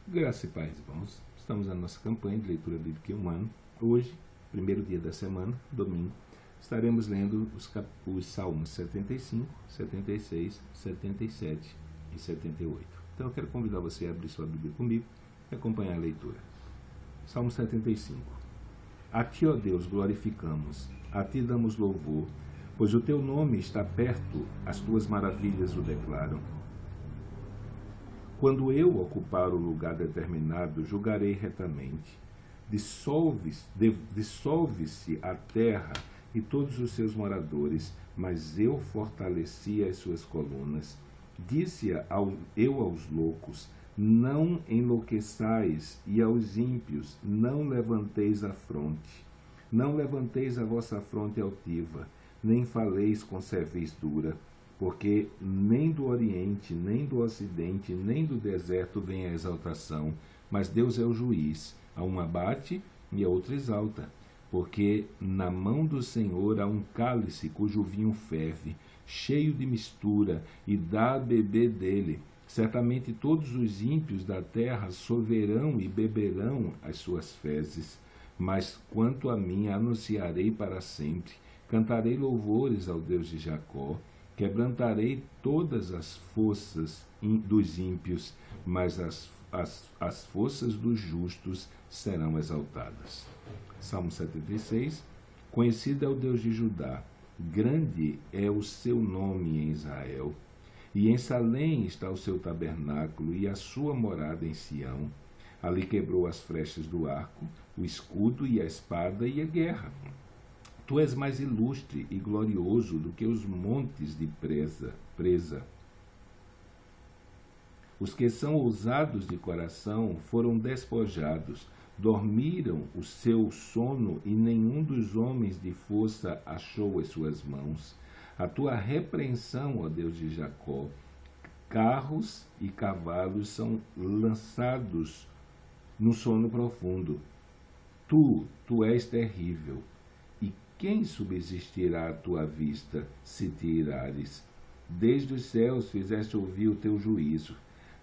Graça e paz, irmãos. Estamos na nossa campanha de leitura bíblica em um ano. Hoje, primeiro dia da semana, domingo, estaremos lendo os Salmos 75, 76, 77 e 78. Então eu quero convidar você a abrir sua Bíblia comigo e acompanhar a leitura. Salmo 75. A Ti, ó Deus, glorificamos, a Ti damos louvor, pois o Teu nome está perto, as Tuas maravilhas o declaram. Quando eu ocupar o lugar determinado, julgarei retamente. Dissolve-se a terra e todos os seus moradores, mas eu fortaleci as suas colunas. Disse eu aos loucos, não enlouqueçais, e aos ímpios, não levanteis a fronte. Não levanteis a vossa fronte altiva, nem faleis com cerviz dura, porque nem do Oriente, nem do Ocidente, nem do deserto vem a exaltação, mas Deus é o juiz, a um abate e a outro exalta, porque na mão do Senhor há um cálice cujo vinho ferve, cheio de mistura, e dá a beber dele. Certamente todos os ímpios da terra sorverão e beberão as suas fezes, mas quanto a mim anunciarei para sempre, cantarei louvores ao Deus de Jacó. Quebrantarei todas as forças dos ímpios, mas as forças dos justos serão exaltadas. Salmo 76. Conhecido é o Deus de Judá, grande é o seu nome em Israel. E em Salém está o seu tabernáculo e a sua morada em Sião. Ali quebrou as flechas do arco, o escudo e a espada e a guerra. Tu és mais ilustre e glorioso do que os montes de presa. Os que são ousados de coração foram despojados, dormiram o seu sono e nenhum dos homens de força achou as suas mãos. A tua repreensão, ó Deus de Jacó, carros e cavalos são lançados no sono profundo. Tu és terrível. Quem subsistirá à tua vista, se te irares? Desde os céus fizeste ouvir o teu juízo.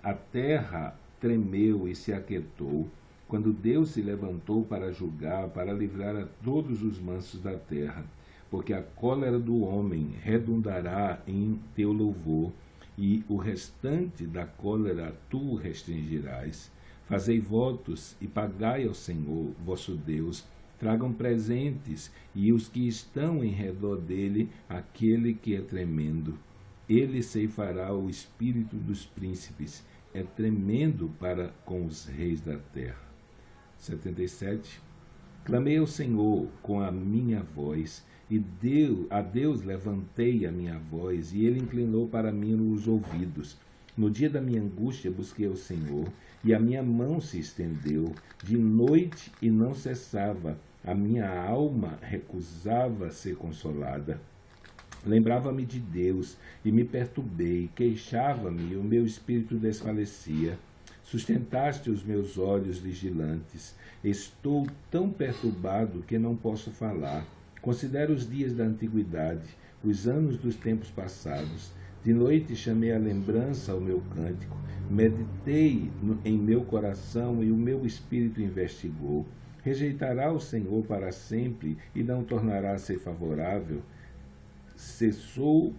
A terra tremeu e se aquietou, quando Deus se levantou para julgar, para livrar a todos os mansos da terra. Porque a cólera do homem redundará em teu louvor, e o restante da cólera tu restringirás. Fazei votos e pagai ao Senhor, vosso Deus. Tragam presentes, e os que estão em redor dele, aquele que é tremendo. Ele ceifará o espírito dos príncipes, é tremendo para com os reis da terra. 77. Clamei ao Senhor com a minha voz, e a Deus levantei a minha voz, e ele inclinou para mim os ouvidos. No dia da minha angústia busquei ao Senhor, e a minha mão se estendeu, de noite e não cessava. A minha alma recusava ser consolada. Lembrava-me de Deus e me perturbei, queixava-me e o meu espírito desfalecia. Sustentaste os meus olhos vigilantes. Estou tão perturbado que não posso falar. Considero os dias da antiguidade, os anos dos tempos passados. De noite chamei a lembrança ao meu cântico, meditei em meu coração e o meu espírito investigou. Rejeitará o Senhor para sempre e não tornará a ser favorável? Cessou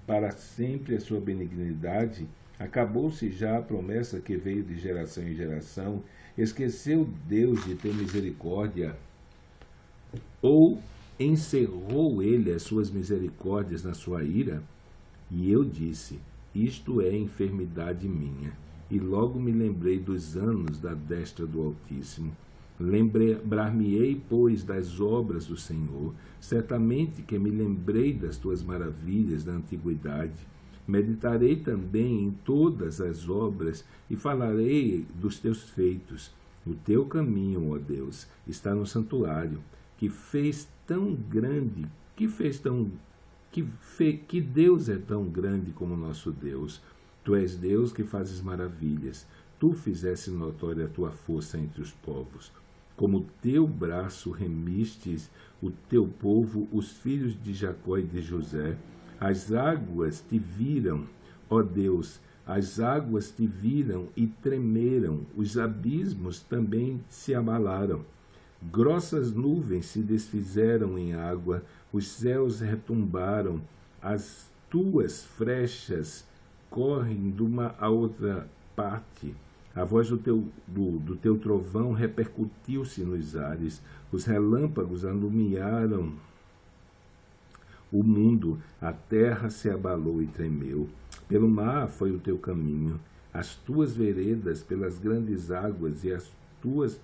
para sempre a sua benignidade? Acabou-se já a promessa que veio de geração em geração? Esqueceu Deus de ter misericórdia? Ou encerrou ele as suas misericórdias na sua ira? E eu disse, isto é enfermidade minha. E logo me lembrei dos anos da destra do Altíssimo. Lembrar-me-ei, pois, das obras do Senhor. Certamente que me lembrei das tuas maravilhas da antiguidade. Meditarei também em todas as obras e falarei dos teus feitos. O teu caminho, ó Deus, está no santuário, que Deus é tão grande como nosso Deus. Tu és Deus que fazes maravilhas. Tu fizeste notória a tua força entre os povos. Como teu braço remistes o teu povo, os filhos de Jacó e de José. As águas te viram, ó Deus, As águas te viram e tremeram, os abismos também se abalaram. Grossas nuvens se desfizeram em água, os céus retumbaram, as tuas frechas correm de uma a outra parte. A voz do teu trovão repercutiu-se nos ares, os relâmpagos alumiaram o mundo, a terra se abalou e tremeu. Pelo mar foi o teu caminho, as tuas veredas pelas grandes águas, e as tuas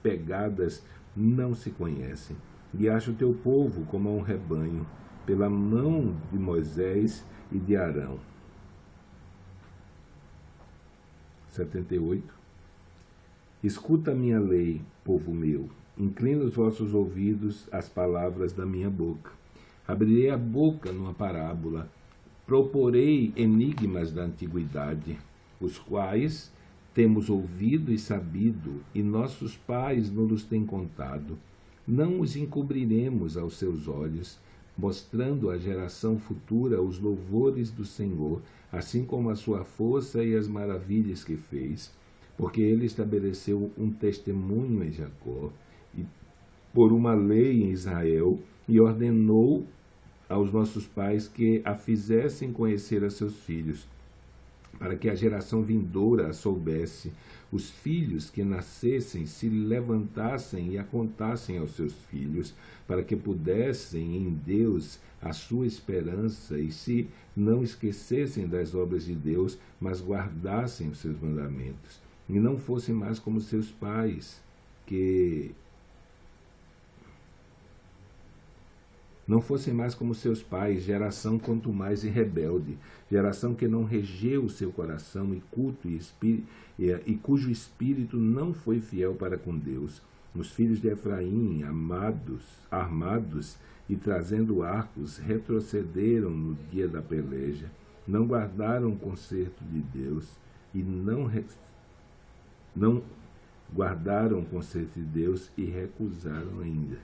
pegadas não se conhecem. Guiaste o teu povo como a um rebanho, pela mão de Moisés e de Arão. 78. Escuta a minha lei, povo meu, inclina os vossos ouvidos às palavras da minha boca. Abrirei a boca numa parábola, proporei enigmas da antiguidade, os quais temos ouvido e sabido, e nossos pais nos têm contado. Não os encobriremos aos seus olhos, mostrando à geração futura os louvores do Senhor, assim como a sua força e as maravilhas que fez, porque ele estabeleceu um testemunho em Jacó, e por uma lei em Israel, e ordenou aos nossos pais que a fizessem conhecer a seus filhos, para que a geração vindoura a soubesse, os filhos que nascessem se levantassem e a contassem aos seus filhos, para que pudessem em Deus a sua esperança e se não esquecessem das obras de Deus, mas guardassem os seus mandamentos, e não fossem mais como seus pais, geração quanto mais e rebelde, geração que não regeu o seu coração e culto e cujo espírito não foi fiel para com Deus. Os filhos de Efraim, armados e trazendo arcos, retrocederam no dia da peleja, não guardaram o concerto de Deus e não guardaram o concerto de Deus e recusaram ainda.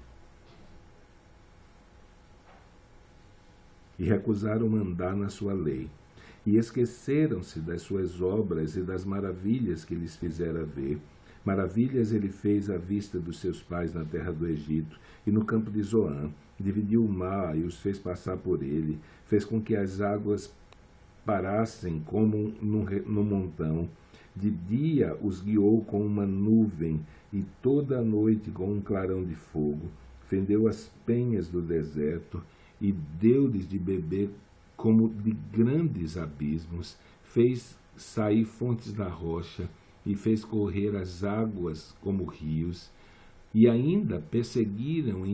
E recusaram andar na sua lei, e esqueceram-se das suas obras e das maravilhas que lhes fizera ver. Maravilhas ele fez à vista dos seus pais na terra do Egito e no campo de Zoã. Dividiu o mar e os fez passar por ele, fez com que as águas parassem como no montão. De dia os guiou com uma nuvem e toda a noite com um clarão de fogo. Fendeu as penhas do deserto e deu-lhes de beber como de grandes abismos, fez sair fontes da rocha e fez correr as águas como rios, e ainda prosseguiram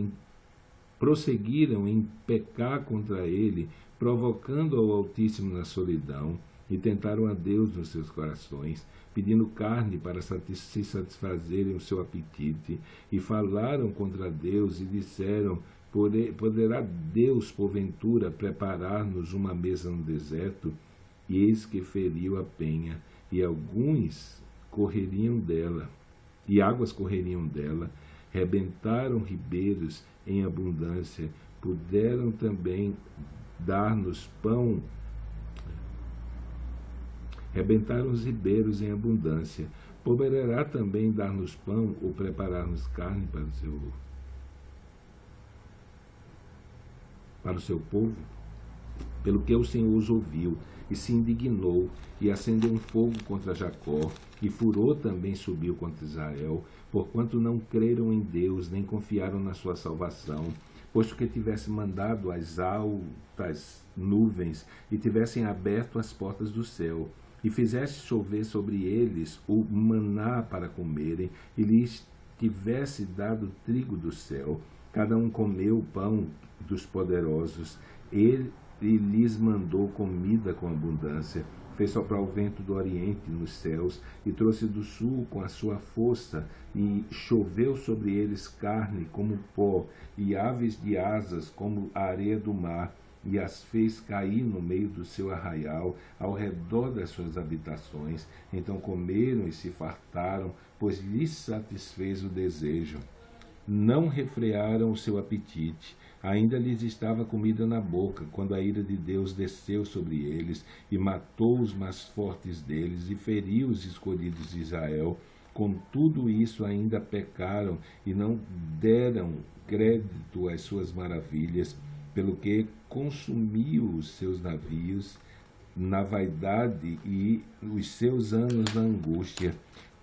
em pecar contra ele, provocando ao Altíssimo na solidão, e tentaram a Deus nos seus corações, pedindo carne para se satisfazerem o seu apetite, e falaram contra Deus e disseram: poderá Deus, porventura, preparar-nos uma mesa no deserto? E eis que feriu a penha, e alguns correriam dela, e águas correriam dela, rebentaram ribeiros em abundância, puderam também dar-nos pão, rebentaram os ribeiros em abundância, poderá também dar-nos pão ou preparar-nos carne para o seu povo? Pelo que o Senhor os ouviu e se indignou, e acendeu um fogo contra Jacó, e furor também subiu contra Israel, porquanto não creram em Deus, nem confiaram na sua salvação, posto que tivesse mandado as altas nuvens, e tivessem aberto as portas do céu, e fizesse chover sobre eles o maná para comerem, e lhes tivesse dado trigo do céu. Cada um comeu o pão dos poderosos, ele lhes mandou comida com abundância, fez soprar o vento do oriente nos céus, e trouxe do sul com a sua força, e choveu sobre eles carne como pó, e aves de asas como a areia do mar, e as fez cair no meio do seu arraial, ao redor das suas habitações. Então comeram e se fartaram, pois lhes satisfez o desejo. Não refrearam o seu apetite, Ainda lhes estava comida na boca, quando a ira de Deus desceu sobre eles, e matou os mais fortes deles, e feriu os escolhidos de Israel. Com tudo isso ainda pecaram, e não deram crédito às suas maravilhas, pelo que consumiu os seus navios na vaidade e os seus anos na angústia,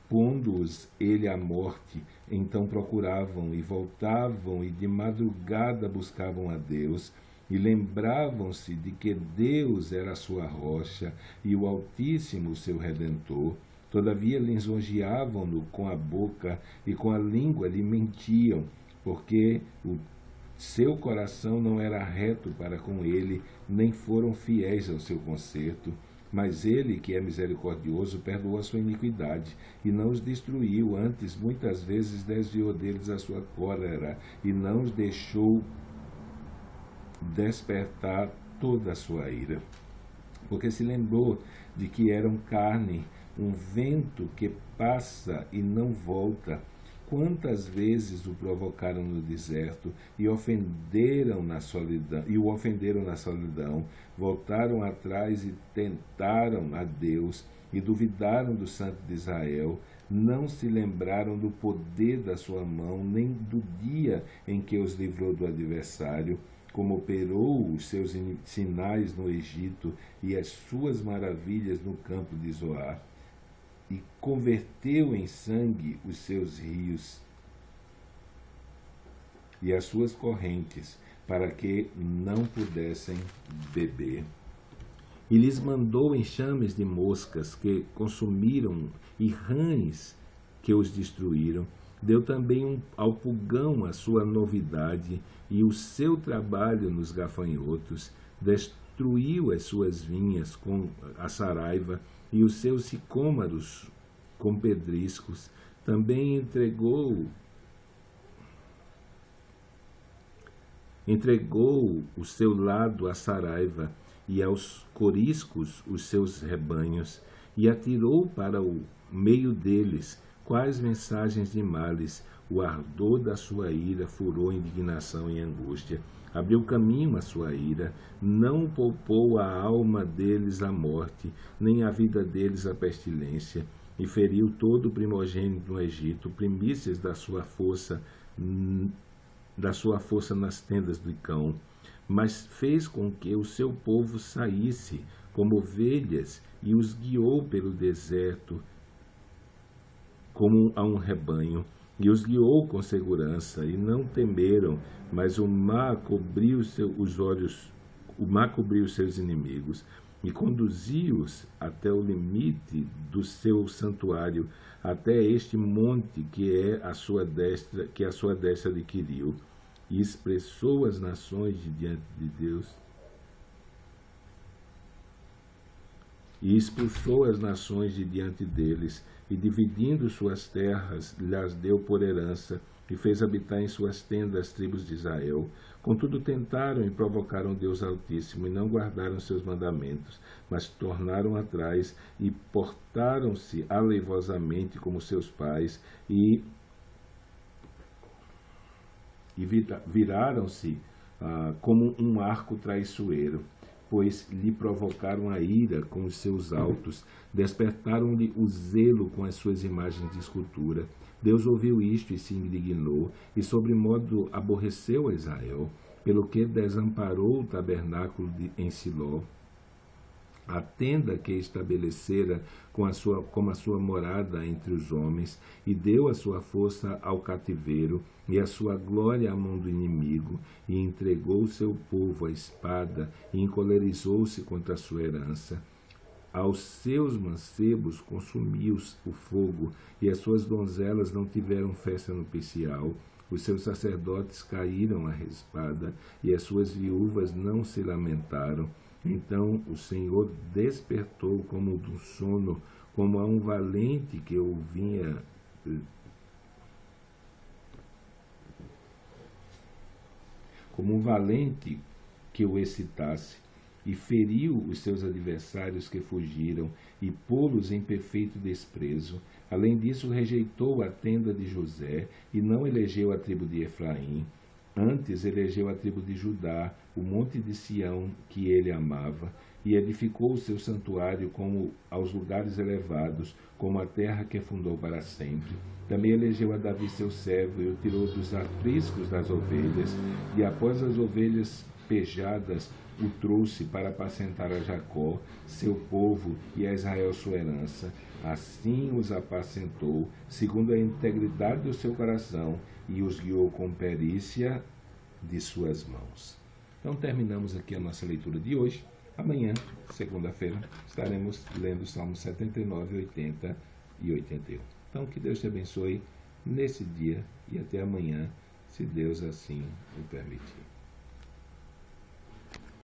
pondo-os ele à morte. Então procuravam e voltavam, e de madrugada buscavam a Deus, e lembravam-se de que Deus era a sua rocha, e o Altíssimo o seu Redentor. Todavia lisonjeavam-no com a boca, e com a língua lhe mentiam, porque o seu coração não era reto para com ele, nem foram fiéis ao seu conserto. Mas ele, que é misericordioso, perdoou a sua iniquidade, e não os destruiu, antes muitas vezes desviou deles a sua cólera, e não os deixou despertar toda a sua ira. Porque se lembrou de que eram carne, um vento que passa e não volta. Quantas vezes o provocaram no deserto e o ofenderam na solidão, voltaram atrás e tentaram a Deus e duvidaram do Santo de Israel, não se lembraram do poder da sua mão, nem do dia em que os livrou do adversário, como operou os seus sinais no Egito e as suas maravilhas no campo de Zoar, e converteu em sangue os seus rios e as suas correntes, para que não pudessem beber. E lhes mandou enxames de moscas que consumiram, e rãs que os destruíram. Deu também ao pulgão a sua novidade e o seu trabalho nos gafanhotos. Destruiu as suas vinhas com a saraiva, e os seus sicômoros com pedriscos. Também entregou o seu lado à saraiva, e aos coriscos os seus rebanhos, e atirou para o meio deles. Quais mensagens de males! O ardor da sua ira furou indignação e angústia. Abriu caminho à sua ira, não poupou a alma deles à morte, nem a vida deles à pestilência, e feriu todo o primogênito no Egito, primícias da sua força nas tendas do cão. Mas fez com que o seu povo saísse como ovelhas, e os guiou pelo deserto como a um rebanho, e os guiou com segurança, e não temeram, mas o mar cobriu o mar cobriu seus inimigos, e conduziu-os até o limite do seu santuário, até este monte que a sua destra adquiriu, e expressou as nações diante de Deus, e expulsou as nações de diante deles, e dividindo suas terras, lhes deu por herança, e fez habitar em suas tendas as tribos de Israel. Contudo tentaram e provocaram Deus Altíssimo, e não guardaram seus mandamentos, mas tornaram atrás, e portaram-se aleivosamente como seus pais, e viraram-se como um arco traiçoeiro, pois lhe provocaram a ira com os seus altos, despertaram-lhe o zelo com as suas imagens de escultura. Deus ouviu isto e se indignou, e sobremodo aborreceu a Israel, pelo que desamparou o tabernáculo em Siló, a tenda que estabelecera como a sua morada entre os homens, e deu a sua força ao cativeiro, e a sua glória à mão do inimigo, e entregou o seu povo à espada, e encolerizou-se contra a sua herança. Aos seus mancebos consumiu o fogo, e as suas donzelas não tiveram festa nupcial. Os seus sacerdotes caíram à espada, e as suas viúvas não se lamentaram. Então o Senhor despertou como do sono, como a um valente que o vinha como um valente que o excitasse, e feriu os seus adversários que fugiram, e pô-los em perfeito desprezo. Além disso, rejeitou a tenda de José, e não elegeu a tribo de Efraim. Antes elegeu a tribo de Judá, o monte de Sião que ele amava, e edificou o seu santuário como aos lugares elevados, como a terra que fundou para sempre. Também elegeu a Davi seu servo e o tirou dos apriscos das ovelhas, e após as ovelhas pejadas, o trouxe para apacentar a Jacó, seu povo, e a Israel sua herança. Assim os apacentou, segundo a integridade do seu coração, e os guiou com perícia de suas mãos. Então terminamos aqui a nossa leitura de hoje. Amanhã, segunda-feira, estaremos lendo os Salmos 79, 80 e 81. Então que Deus te abençoe nesse dia e até amanhã, se Deus assim o permitir.